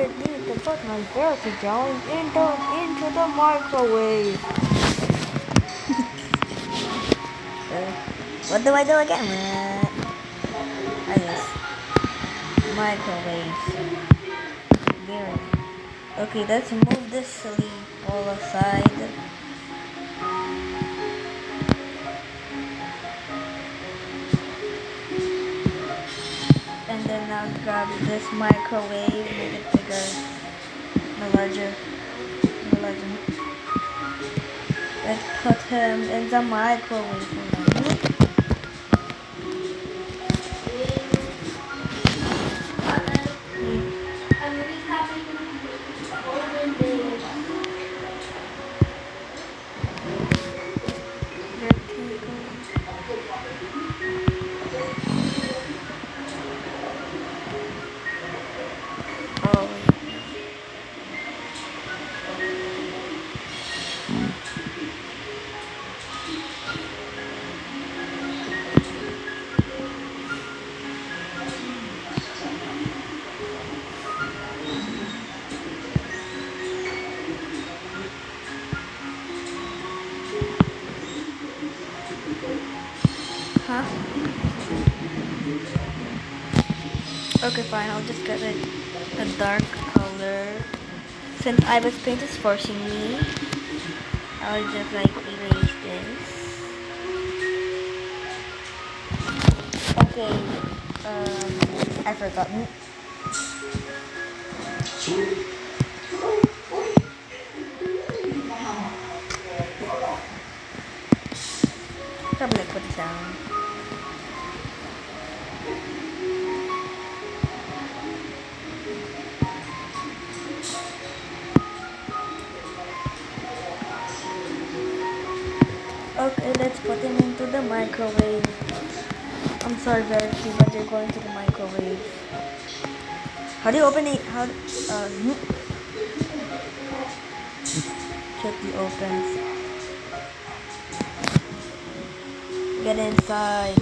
need to put my verity going into the microwave. What do I do again? I guess microwave. There. Okay, let's move this silly ball aside. And then I'll grab this microwave, make it bigger, no larger, no larger. Let's put him in the microwave. Huh? Okay, fine. I'll just get a dark color. Since Iris paint is forcing me, I'll just like erase this. Okay. I forgot. Probably put it down. Okay, let's put him into the microwave. I'm sorry, Verity, but you're going to the microwave. How do you open it? Check the opens. Get inside.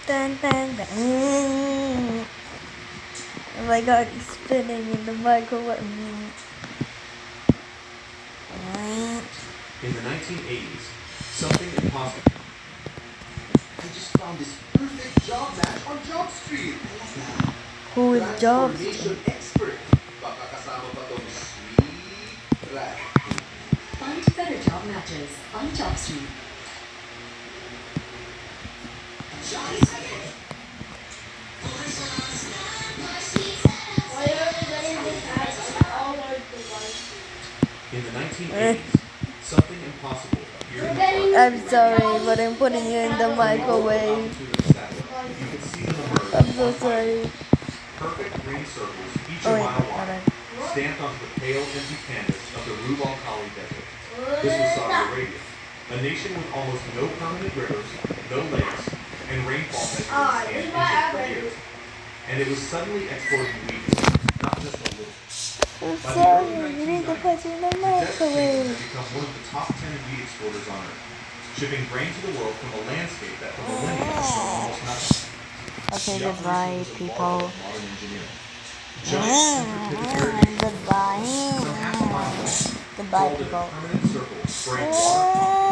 Dun, dun, dun. Oh my god, he's spinning in the microwave. In the 1980s, something impossible. I just found this perfect job match on Job Street. Who is Job Street? Transformation expert. Baka kasama pa tong sweet rat. Find better job matches on Job Street. In the 1980s, something impossible appeared in the park. I'm sorry, but I'm putting you in the microwave. You could see them emerge. I'm so sorry. Perfect green circles, each Oh a wait, mile hold wide, on. stamped onto the pale, empty canvas of the Rubal Kali Desert. This was Saudi Arabia, a nation with almost no permanent rivers, no lakes, and rainfall measurements scanned inches per year. And it was suddenly exporting wheat, not just a little. I'm By the sorry, early you need to 1990s, put you in the the Desert States microwave. had become one of the top 10 wheat exporters on Earth, shipping grain to the world from a landscape that for millennia has shown almost nothing. Okay, The goodbye, operation was a people. marvel of modern engineering. Giant super-pivot irrigation Goodbye. some half a mile long, Goodbye, formed in a people. permanent circle, spraying water